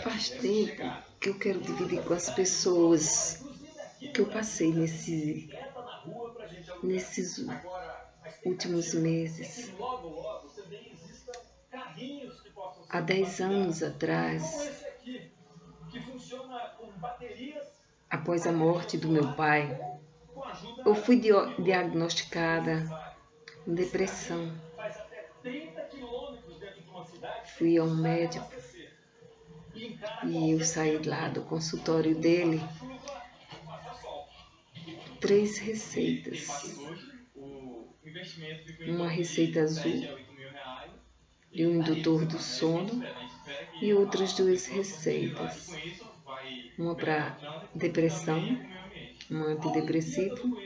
Faz tempo que eu quero dividir com as pessoas que eu passei nesses últimos meses. Há 10 anos atrás, após a morte do meu pai, eu fui diagnosticada com depressão. Fui ao médico e eu saí lá do consultório dele, 3 receitas. Uma receita azul de um indutor do sono e outras 2 receitas. Uma para depressão, um antidepressivo,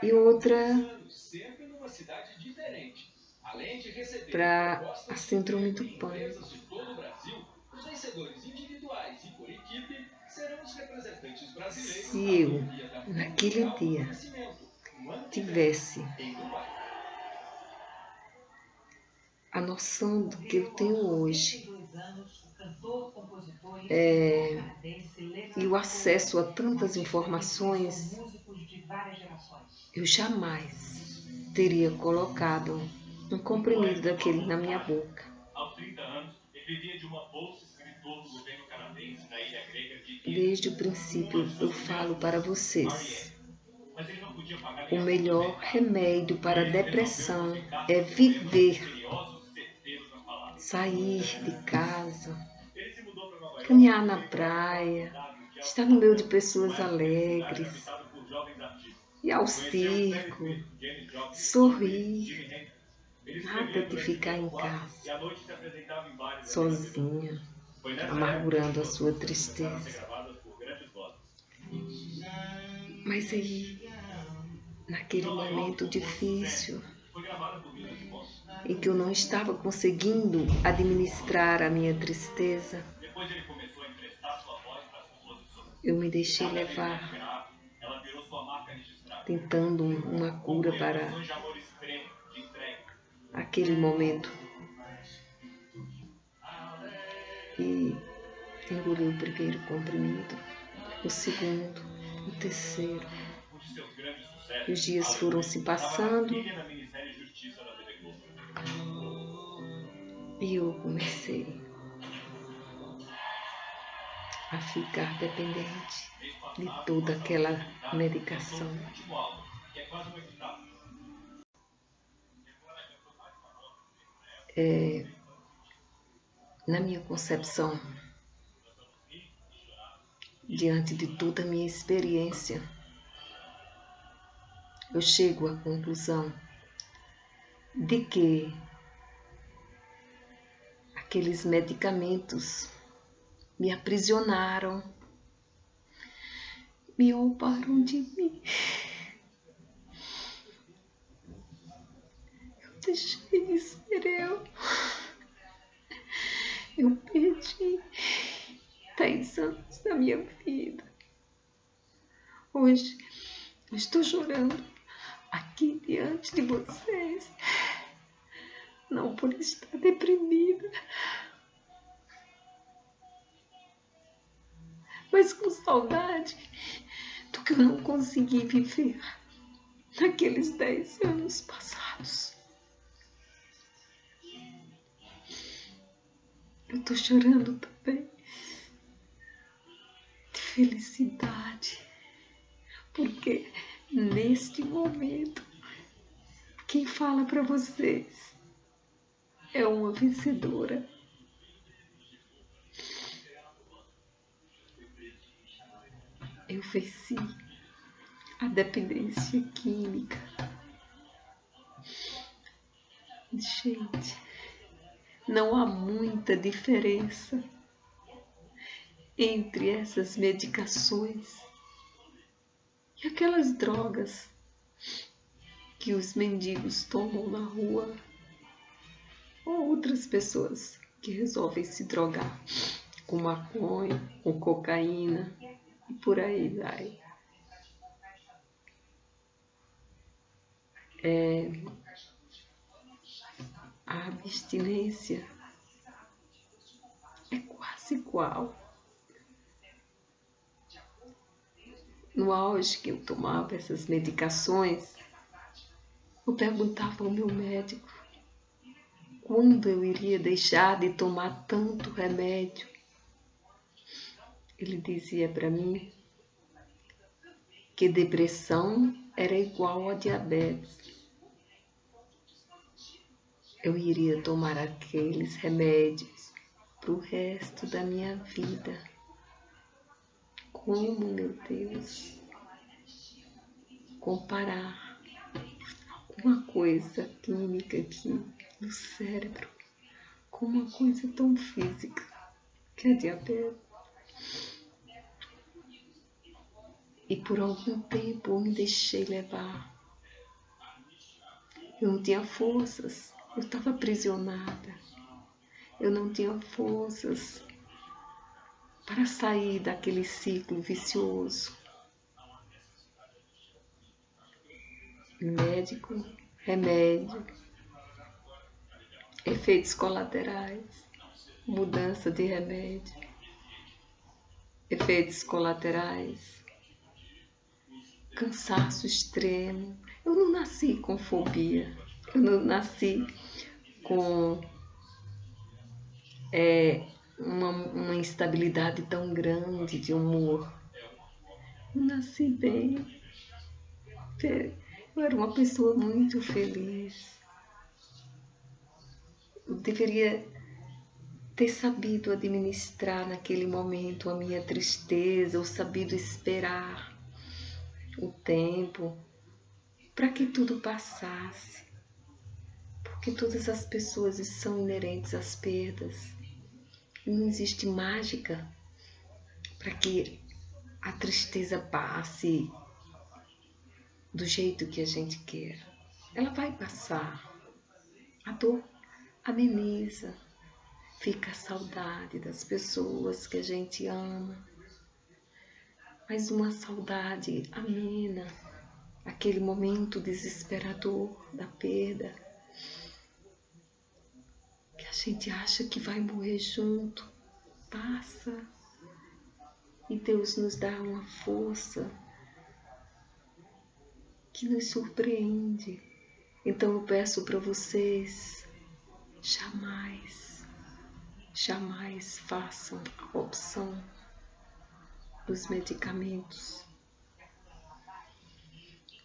e outra para a síndrome do pânico. Se eu, naquele dia, tivesse a noção do que eu tenho hoje, e o acesso a tantas informações, eu jamais teria colocado um comprimido daquele na minha boca. Desde o princípio eu falo para vocês, o melhor remédio para a depressão é viver, sair de casa, caminhar na praia, estar no meio de pessoas alegres, ir ao circo, sorrir, nada de ficar em casa, sozinha, amargurando a sua tristeza. Mas aí, naquele momento difícil, em que eu não estava conseguindo administrar a minha tristeza, eu me deixei levar, tentando uma cura para aquele momento. E engoli o primeiro comprimido, o segundo, o terceiro. Os dias foram se passando e eu comecei a ficar dependente de toda aquela medicação. Na minha concepção, diante de toda a minha experiência, eu chego à conclusão de que aqueles medicamentos me aprisionaram, me roubaram de mim. Eu deixei de ser eu. Eu perdi 10 anos da minha vida. Hoje eu estou chorando aqui diante de vocês, não por estar deprimida, mas com saudade do que eu não consegui viver naqueles 10 anos passados. Eu estou chorando também de felicidade, porque neste momento, quem fala para vocês é uma vencedora. Eu venci a dependência química. Gente, não há muita diferença entre essas medicações e aquelas drogas que os mendigos tomam na rua, ou outras pessoas que resolvem se drogar com maconha, com cocaína e por aí vai. A abstinência é quase igual. No auge que eu tomava essas medicações, eu perguntava ao meu médico quando eu iria deixar de tomar tanto remédio. Ele dizia para mim que depressão era igual a diabetes. Eu iria tomar aqueles remédios para o resto da minha vida. Como, meu Deus, comparar alguma coisa química aqui no cérebro com uma coisa tão física que é a diabetes? E por algum tempo eu me deixei levar. Eu não tinha forças, eu estava aprisionada. Eu não tinha forças para sair daquele ciclo vicioso. Médico, remédio, efeitos colaterais, mudança de remédio, efeitos colaterais, cansaço extremo. Eu não nasci com fobia, eu não nasci com uma instabilidade tão grande de humor. Eu nasci bem, eu era uma pessoa muito feliz. Eu deveria ter sabido administrar naquele momento a minha tristeza, ou sabido esperar o tempo para que tudo passasse. Porque todas as pessoas são inerentes às perdas. E não existe mágica para que a tristeza passe do jeito que a gente quer. Ela vai passar. A dor ameniza. Fica a saudade das pessoas que a gente ama. Mas uma saudade amena. Aquele momento desesperador da perda. Que a gente acha que vai morrer junto. Passa. E Deus nos dá uma força que nos surpreende. Então eu peço para vocês, jamais façam a opção dos medicamentos.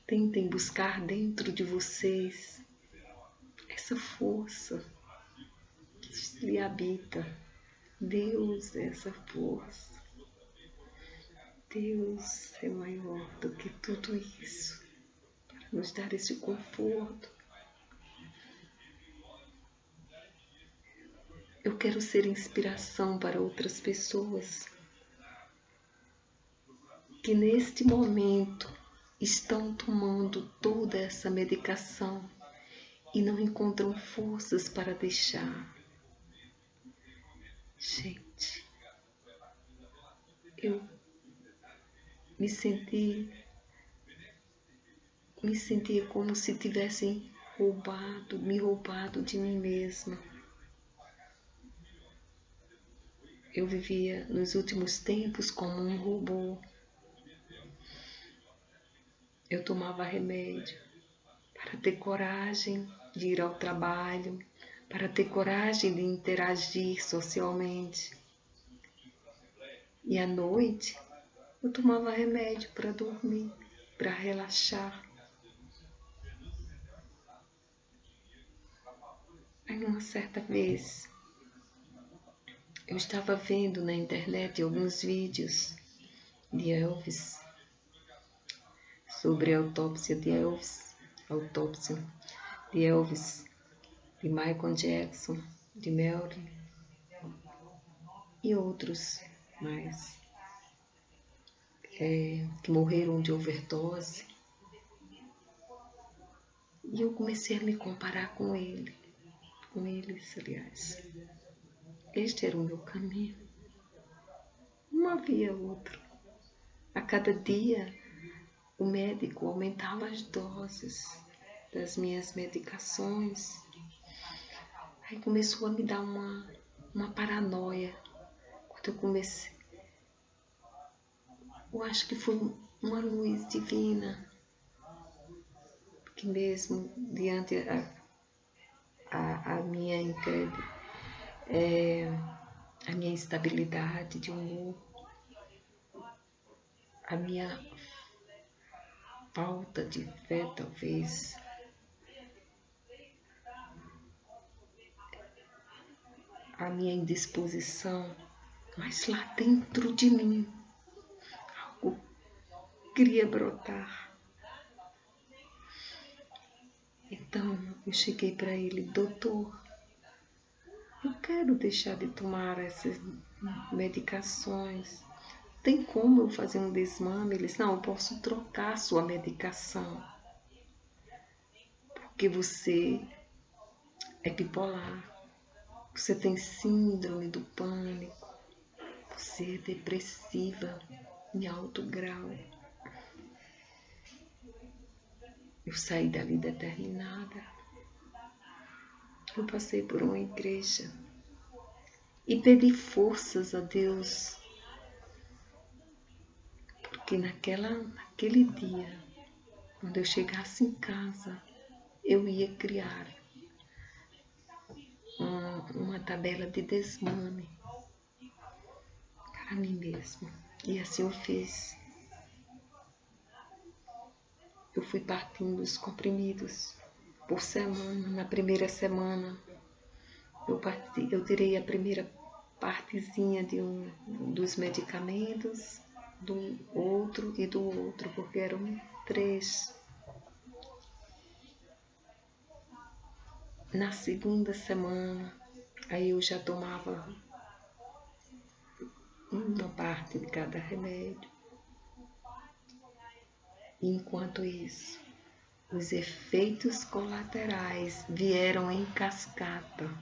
Tentem buscar dentro de vocês essa força que lhe habita. Deus é essa força. Deus é maior do que tudo isso, para nos dar esse conforto. Eu quero ser inspiração para outras pessoas que neste momento estão tomando toda essa medicação e não encontram forças para deixar. Gente, eu me sentia como se tivessem me roubado de mim mesma. Eu vivia nos últimos tempos como um robô. Eu tomava remédio para ter coragem de ir ao trabalho, para ter coragem de interagir socialmente. E à noite, eu tomava remédio para dormir, para relaxar. Aí, numa certa vez, eu estava vendo na internet alguns vídeos de Elvis, sobre a autópsia de Elvis, de Michael Jackson, de Marilyn e outros mais que morreram de overdose. E eu comecei a me comparar com eles, aliás. Este era o meu caminho. Não havia outro. A cada dia, o médico aumentava as doses das minhas medicações. Aí começou a me dar uma paranoia. Quando eu comecei, eu acho que foi uma luz divina, que mesmo diante a minha a minha instabilidade de humor, a minha falta de fé talvez, a minha indisposição, mas lá dentro de mim algo queria brotar. Então eu cheguei para ele: doutor, eu quero deixar de tomar essas medicações. Tem como eu fazer um desmame? Ele disse: não, eu posso trocar a sua medicação, porque você é bipolar, você tem síndrome do pânico, você é depressiva em alto grau. Eu saí dali determinada. Eu passei por uma igreja e pedi forças a Deus, porque naquele dia, quando eu chegasse em casa, eu ia criar uma tabela de desmame para mim mesma. E assim eu fiz. Eu fui partindo os comprimidos por semana. Na primeira semana, eu tirei a primeira partezinha dos medicamentos, do outro e do outro, porque eram 3. Na segunda semana, aí eu já tomava uma parte de cada remédio. E enquanto isso, os efeitos colaterais vieram em cascata.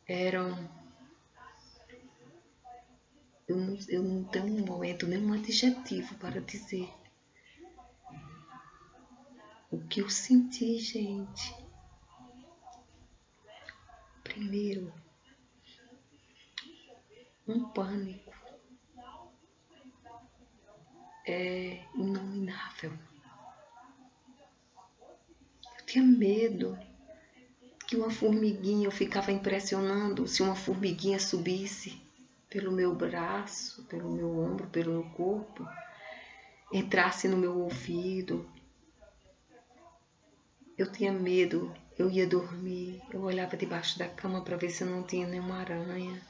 Eu não tenho um momento, nenhum adjetivo para dizer o que eu senti, gente. Primeiro, um pânico inominável. Eu tinha medo que uma formiguinha, eu ficava impressionando se uma formiguinha subisse pelo meu braço, pelo meu ombro, pelo meu corpo, entrasse no meu ouvido. Eu tinha medo, eu ia dormir, eu olhava debaixo da cama para ver se não tinha nenhuma aranha.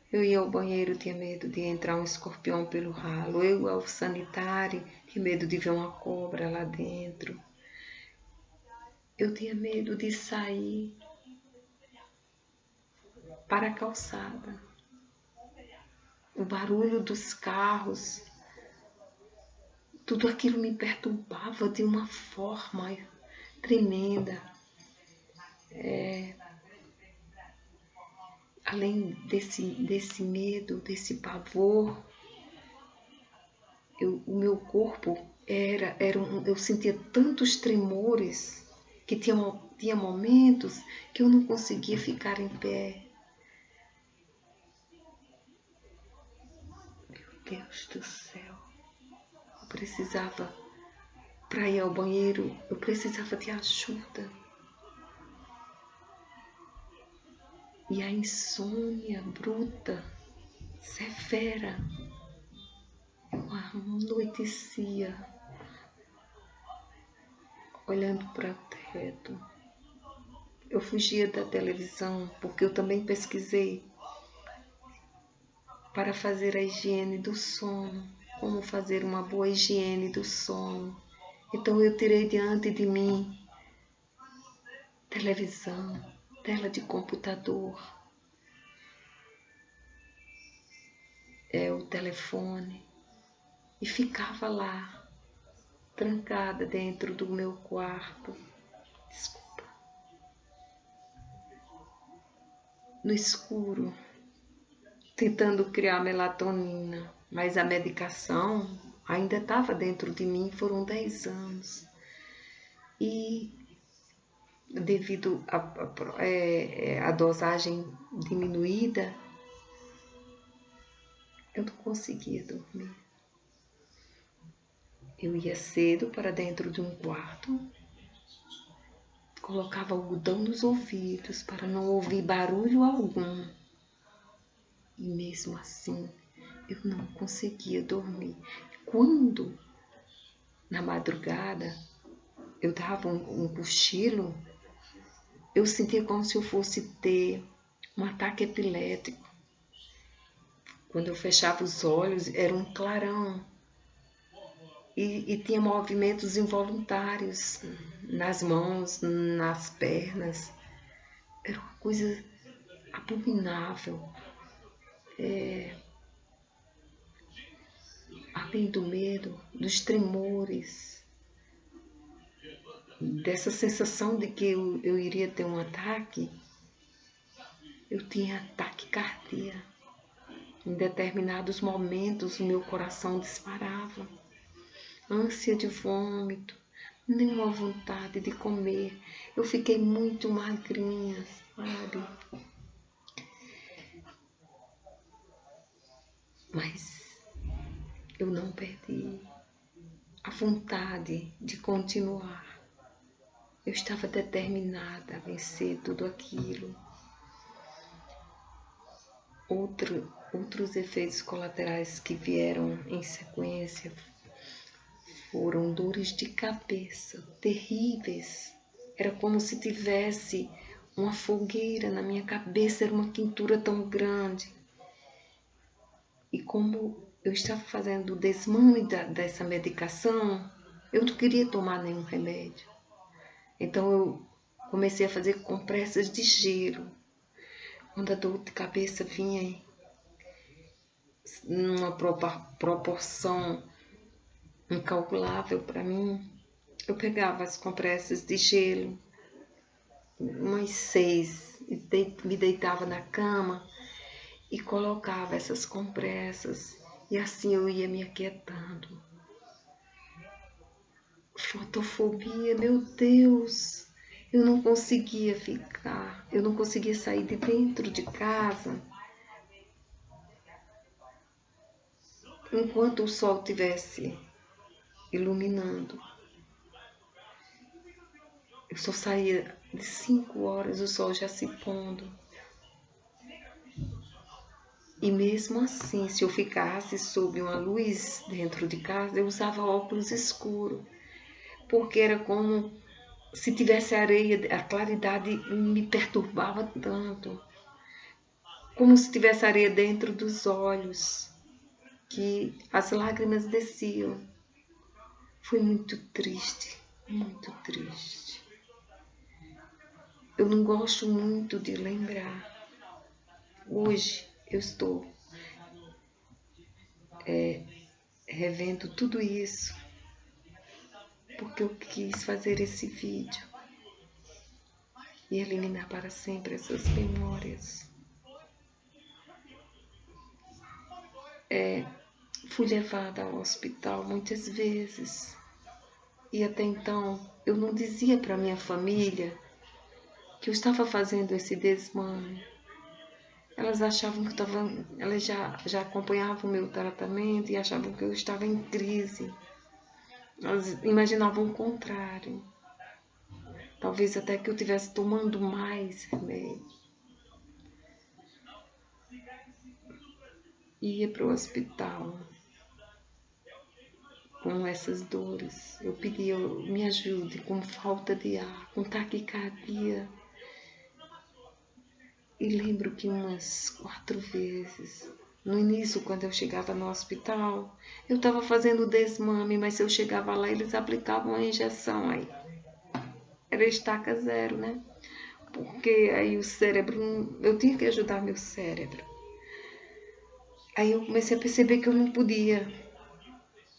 Eu ia ao banheiro, tinha medo de entrar um escorpião pelo ralo. Eu ia ao sanitário, tinha medo de ver uma cobra lá dentro. Eu tinha medo de sair para a calçada. O barulho dos carros, tudo aquilo me perturbava de uma forma tremenda. Além desse medo, desse pavor, o meu corpo eu sentia tantos tremores que tinha momentos que eu não conseguia ficar em pé. Meu Deus do céu, eu precisava, para ir ao banheiro, eu precisava de ajuda. E a insônia bruta, severa, eu anoitecia, olhando para o teto. Eu fugia da televisão, porque eu também pesquisei para fazer a higiene do sono, como fazer uma boa higiene do sono. Então eu tirei diante de mim televisão, tela de computador, o telefone, e ficava lá, trancada dentro do meu quarto. Desculpa. No escuro, tentando criar melatonina, mas a medicação ainda estava dentro de mim, foram 10 anos. E devido à dosagem diminuída, eu não conseguia dormir. Eu ia cedo para dentro de um quarto, colocava algodão nos ouvidos para não ouvir barulho algum. E mesmo assim, eu não conseguia dormir. Quando, na madrugada, eu dava um cochilo, eu sentia como se eu fosse ter um ataque epilético. Quando eu fechava os olhos, era um clarão. E tinha movimentos involuntários nas mãos, nas pernas. Era uma coisa abominável. Além do medo, dos tremores, dessa sensação de que eu iria ter um ataque, eu tinha taquicardia. Em determinados momentos, o meu coração disparava. Ânsia de vômito, nenhuma vontade de comer. Eu fiquei muito magrinha, sabe? Mas eu não perdi a vontade de continuar. Eu estava determinada a vencer tudo aquilo. Outros efeitos colaterais que vieram em sequência foram dores de cabeça terríveis. Era como se tivesse uma fogueira na minha cabeça, era uma quentura tão grande. E como eu estava fazendo o desmame dessa medicação, eu não queria tomar nenhum remédio. Então eu comecei a fazer compressas de gelo. Quando a dor de cabeça vinha numa proporção incalculável para mim, eu pegava as compressas de gelo, umas 6, e me deitava na cama e colocava essas compressas, e assim eu ia me aquietando. Fotofobia, meu Deus, eu não conseguia ficar, eu não conseguia sair de dentro de casa enquanto o sol estivesse iluminando. Eu só saía de 5 horas, o sol já se pondo. E mesmo assim, se eu ficasse sob uma luz dentro de casa, eu usava óculos escuros, porque era como se tivesse areia, a claridade me perturbava tanto, como se tivesse areia dentro dos olhos, que as lágrimas desciam. Foi muito triste, muito triste. Eu não gosto muito de lembrar. Hoje eu estou revendo tudo isso, porque eu quis fazer esse vídeo e eliminar para sempre essas memórias. Fui levada ao hospital muitas vezes e até então eu não dizia para minha família que eu estava fazendo esse desmame. Elas achavam que elas já acompanhavam o meu tratamento e achavam que eu estava em crise. Elas imaginavam o contrário. Talvez até que eu estivesse tomando mais remédio. Ia para o hospital com essas dores. Eu pedia, me ajude, com falta de ar, com taquicardia. E lembro que umas 4 vezes, no início, quando eu chegava no hospital, eu estava fazendo o desmame, mas se eu chegava lá, eles aplicavam a injeção aí. Era estaca zero, né? Porque aí o cérebro, eu tinha que ajudar meu cérebro. Aí eu comecei a perceber que eu não podia.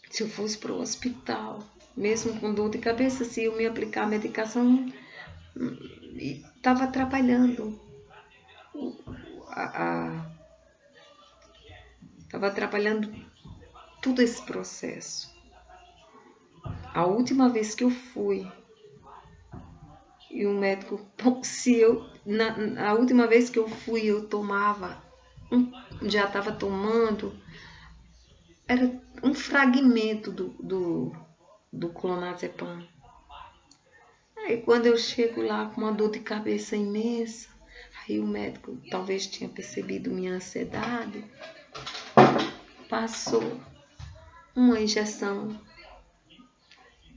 Se eu fosse para o hospital, mesmo com dor de cabeça, se eu me aplicar a medicação, estava atrapalhando. Estava atrapalhando todo esse processo. A última vez que eu fui, E o médico, a última vez que eu fui, eu tomava, já estava tomando, era um fragmento do clonazepam. Aí quando eu chego lá com uma dor de cabeça imensa, aí o médico talvez tinha percebido minha ansiedade, passou uma injeção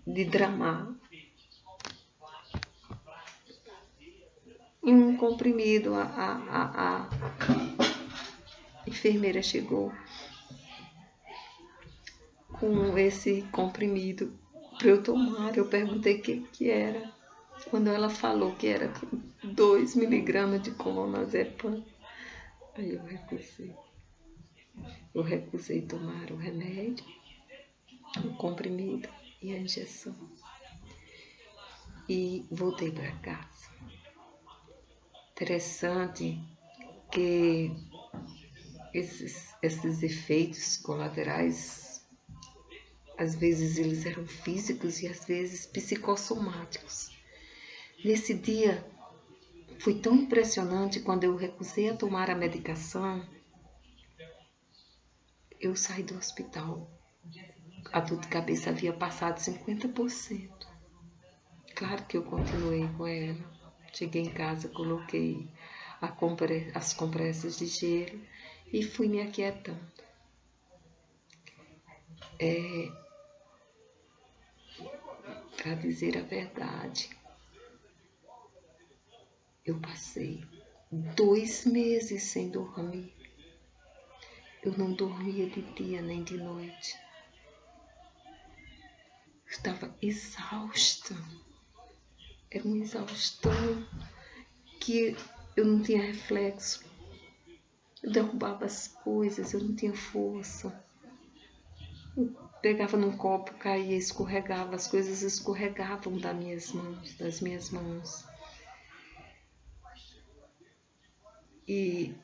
de Dramal e um comprimido. A enfermeira chegou com esse comprimido para eu tomar. Eu perguntei o que era. Quando ela falou que era 2 miligramas de clonazepam, aí eu recusei. Eu recusei tomar o remédio, o comprimido e a injeção. E voltei para casa. Interessante que esses efeitos colaterais, às vezes eles eram físicos e às vezes psicossomáticos. Nesse dia, foi tão impressionante quando eu recusei a tomar a medicação, eu saí do hospital. A dor de cabeça havia passado 50%. Claro que eu continuei com ela. Cheguei em casa, coloquei as compressas de gelo e fui me aquietando. Para dizer a verdade, eu passei 2 meses sem dormir. Eu não dormia de dia nem de noite. Eu estava exausta. Era uma exaustão que eu não tinha reflexo. Eu derrubava as coisas, eu não tinha força. Eu pegava num copo, caía, escorregava, as coisas escorregavam das minhas mãos. E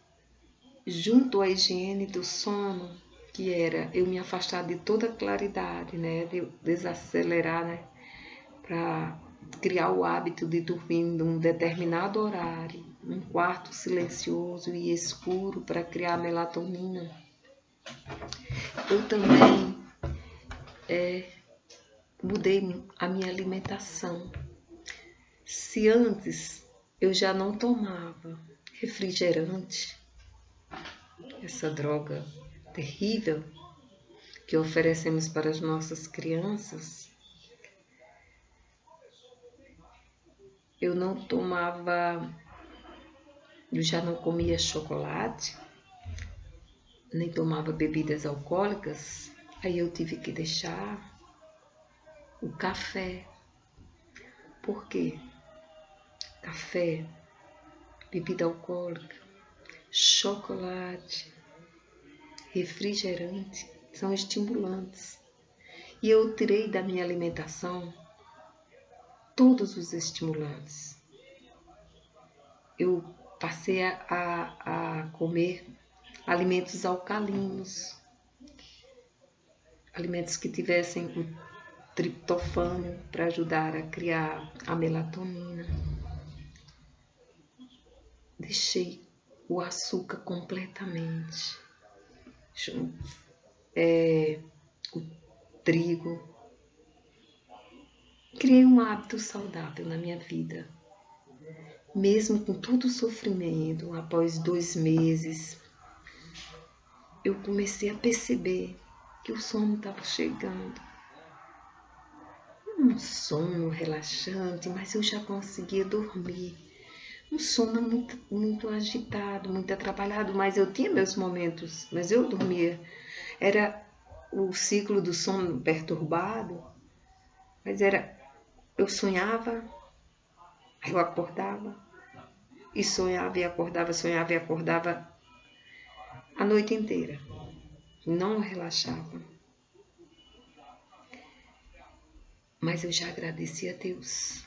junto à higiene do sono, que era eu me afastar de toda a claridade, né, de desacelerar, né, para criar o hábito de dormir num determinado horário, num quarto silencioso e escuro para criar a melatonina. Eu também mudei a minha alimentação. Se antes eu já não tomava refrigerante, essa droga terrível que oferecemos para as nossas crianças, eu já não comia chocolate, nem tomava bebidas alcoólicas. Aí eu tive que deixar o café. Por quê? Café, bebida alcoólica, chocolate, refrigerante são estimulantes. E eu tirei da minha alimentação todos os estimulantes. Eu passei a comer alimentos alcalinos, alimentos que tivessem o triptofano para ajudar a criar a melatonina. Deixei o açúcar completamente, o trigo. Criei um hábito saudável na minha vida. Mesmo com todo o sofrimento, após 2 meses, eu comecei a perceber que o sono estava chegando. Um sono relaxante, mas eu já conseguia dormir. Um sono muito agitado, muito atrapalhado, mas eu tinha meus momentos, mas eu dormia. Era o ciclo do sono perturbado, mas eu sonhava, eu acordava, e sonhava e acordava a noite inteira. Não relaxava. Mas eu já agradeci a Deus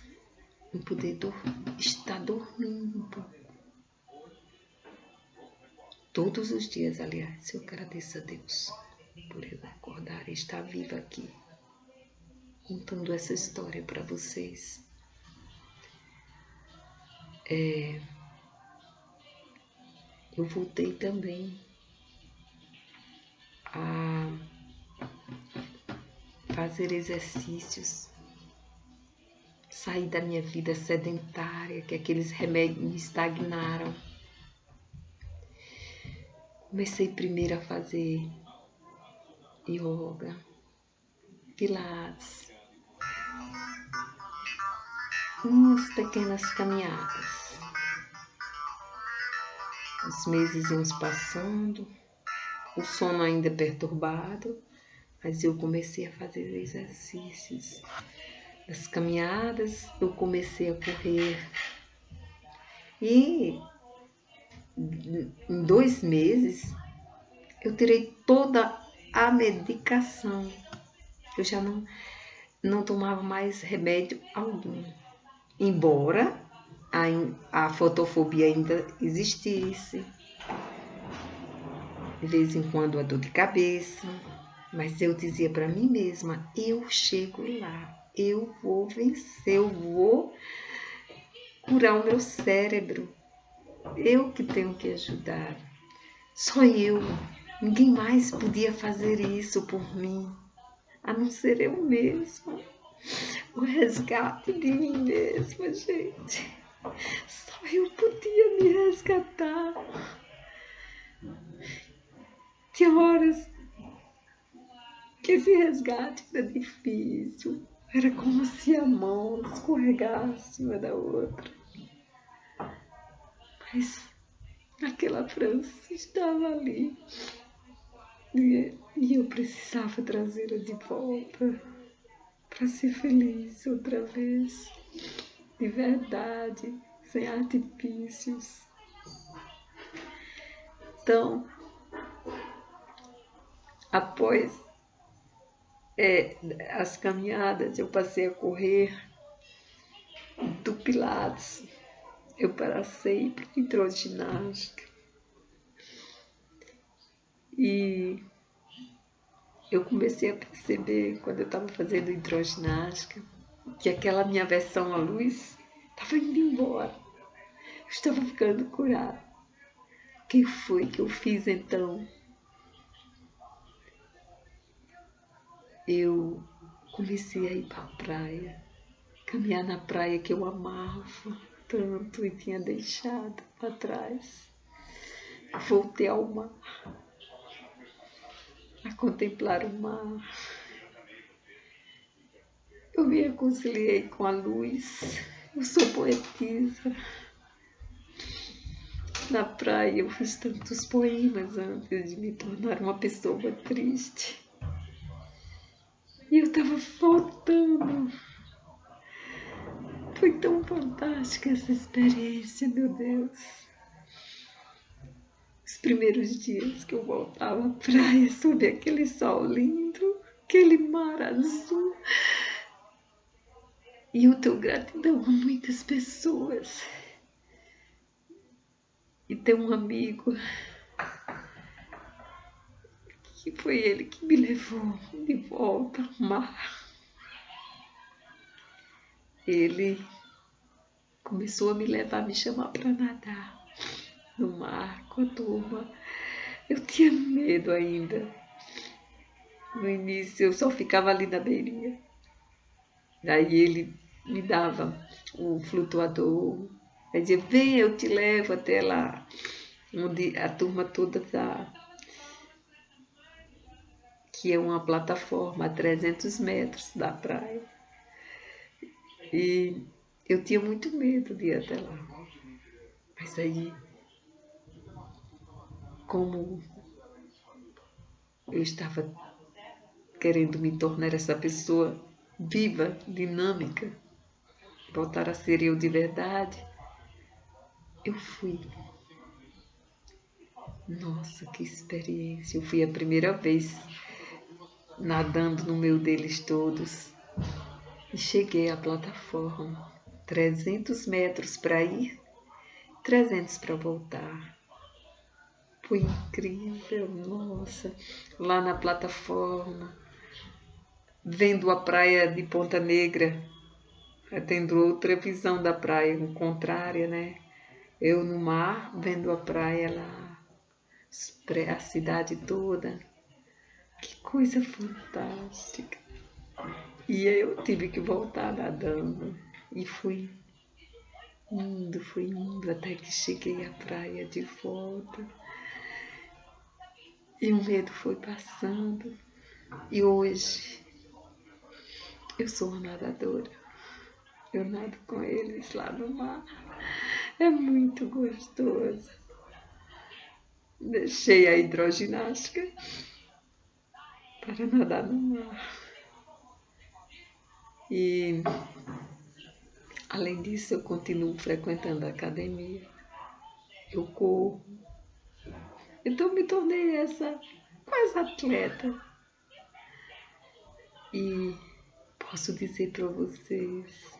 em poder estar dormindo um pouco. Todos os dias, aliás, eu agradeço a Deus por eu acordar e estar viva aqui, contando essa história para vocês. eu voltei também a fazer exercícios, sair da minha vida sedentária, que aqueles remédios me estagnaram. Comecei primeiro a fazer yoga, pilates, umas pequenas caminhadas. Os meses iam se passando, o sono ainda perturbado, mas eu comecei a fazer exercícios. As caminhadas, eu comecei a correr. E em 2 meses, eu tirei toda a medicação. Eu já não tomava mais remédio algum. Embora a fotofobia ainda existisse. De vez em quando a dor de cabeça. Mas eu dizia para mim mesma, eu chego lá. Eu vou vencer, eu vou curar o meu cérebro. Eu que tenho que ajudar. Só eu. Ninguém mais podia fazer isso por mim, a não ser eu mesma. O resgate de mim mesma, gente. Só eu podia me resgatar. Tinha horas que esse resgate era difícil. Era como se a mão escorregasse uma da outra. Mas aquela França estava ali. E eu precisava trazê-la de volta para ser feliz outra vez. De verdade, sem artifícios. Então, após as caminhadas, eu passei a correr do Pilates. Eu passei para hidroginástica. E eu comecei a perceber, quando eu estava fazendo hidroginástica, que aquela minha aversão à luz estava indo embora. Eu estava ficando curada. O que foi que eu fiz então? Eu comecei a ir para a praia, caminhar na praia que eu amava tanto e tinha deixado para trás. Voltei ao mar, a contemplar o mar. Eu me reconciliei com a luz. Eu sou poetisa. Na praia eu fiz tantos poemas antes de me tornar uma pessoa triste. E eu estava voltando. Foi tão fantástica essa experiência, meu Deus. Os primeiros dias que eu voltava à praia, sob aquele sol lindo, aquele mar azul. E eu tenho gratidão a muitas pessoas. E tem um amigo que foi ele que me levou de volta ao mar. Ele começou a me levar, me chamar para nadar no mar com a turma. Eu tinha medo ainda. No início eu só ficava ali na beirinha. Daí ele me dava um flutuador. Ele dizia, vem, eu te levo até lá, onde a turma toda está. Que é uma plataforma a 300 metros da praia. E eu tinha muito medo de ir até lá. Mas aí, como eu estava querendo me tornar essa pessoa viva, dinâmica, voltar a ser eu de verdade, eu fui. Nossa, que experiência! Eu fui a primeira vez nadando no meio deles todos. E cheguei à plataforma, 300 metros para ir, 300 para voltar. Foi incrível, nossa, lá na plataforma, vendo a praia de Ponta Negra, tendo outra visão da praia, contrária, né? Eu no mar, vendo a praia lá, a cidade toda. Que coisa fantástica. E eu tive que voltar nadando. E fui indo, até que cheguei à praia de volta. E o medo foi passando. E hoje eu sou uma nadadora. Eu nado com eles lá no mar. É muito gostoso. Deixei a hidroginástica para nadar no mar. E, além disso, eu continuo frequentando a academia. Eu corro. Então, me tornei essa quase atleta. E posso dizer para vocês,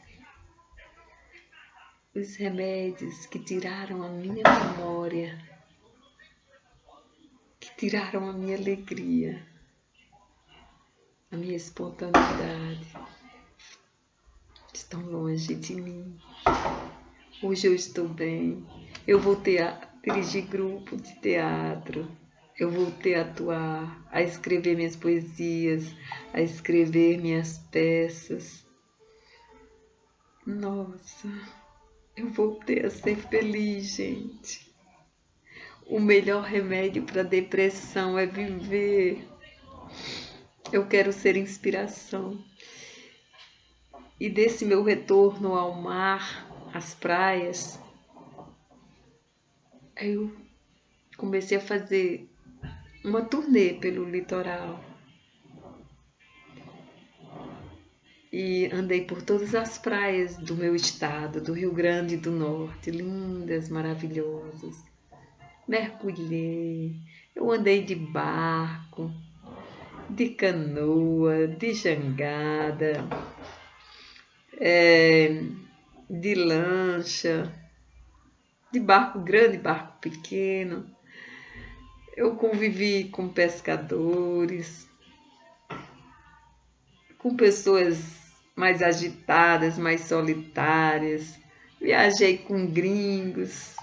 os remédios que tiraram a minha memória, que tiraram a minha alegria, a minha espontaneidade, estão longe de mim. Hoje eu estou bem. Eu voltei a dirigir grupo de teatro. Eu voltei a atuar, a escrever minhas poesias, a escrever minhas peças. Nossa, eu voltei a ser feliz, gente. O melhor remédio para a depressão é viver. Eu quero ser inspiração. E desse meu retorno ao mar, às praias, eu comecei a fazer uma turnê pelo litoral. E andei por todas as praias do meu estado, do Rio Grande do Norte, lindas, maravilhosas. Mergulhei, eu andei de barco, de canoa, de jangada, de lancha, de barco grande, barco pequeno. Eu convivi com pescadores, com pessoas mais agitadas, mais solitárias. Viajei com gringos,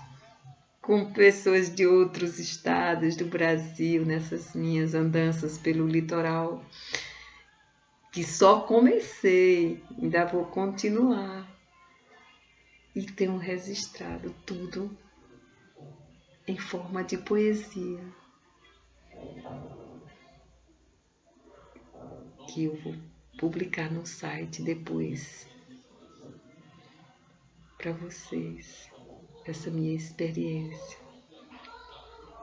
com pessoas de outros estados do Brasil, nessas minhas andanças pelo litoral, que só comecei, ainda vou continuar. E tenho registrado tudo em forma de poesia, que eu vou publicar no site depois para vocês, essa minha experiência,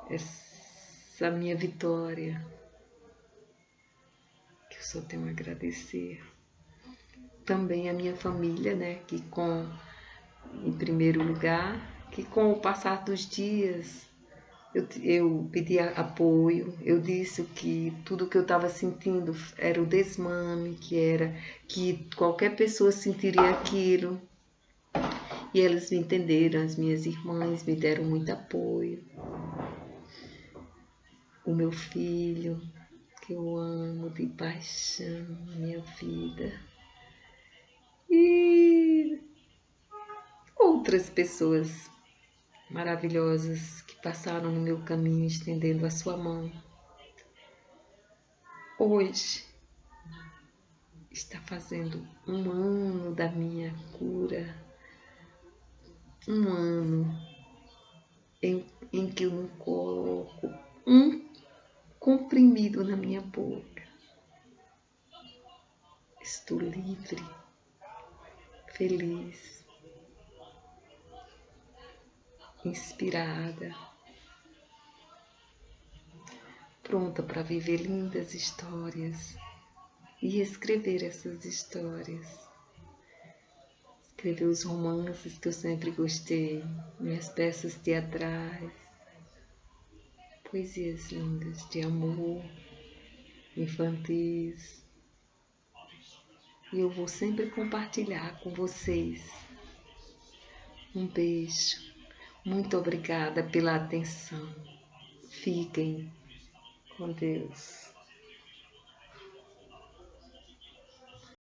essa minha vitória, que eu só tenho a agradecer. Também a minha família, né, que em primeiro lugar, que com o passar dos dias eu pedi apoio, eu disse que tudo que eu estava sentindo era o desmame, que qualquer pessoa sentiria aquilo. E elas me entenderam, as minhas irmãs me deram muito apoio. O meu filho, que eu amo de paixão, minha vida. E outras pessoas maravilhosas que passaram no meu caminho estendendo a sua mão. Hoje está fazendo um ano da minha cura, um ano em que eu não coloco um comprimido na minha boca. Estou livre, feliz, inspirada, pronta para viver lindas histórias e escrever essas histórias. Escrever os romances que eu sempre gostei, minhas peças teatrais, poesias lindas de amor, infantis. E eu vou sempre compartilhar com vocês. Um beijo. Muito obrigada pela atenção. Fiquem com Deus.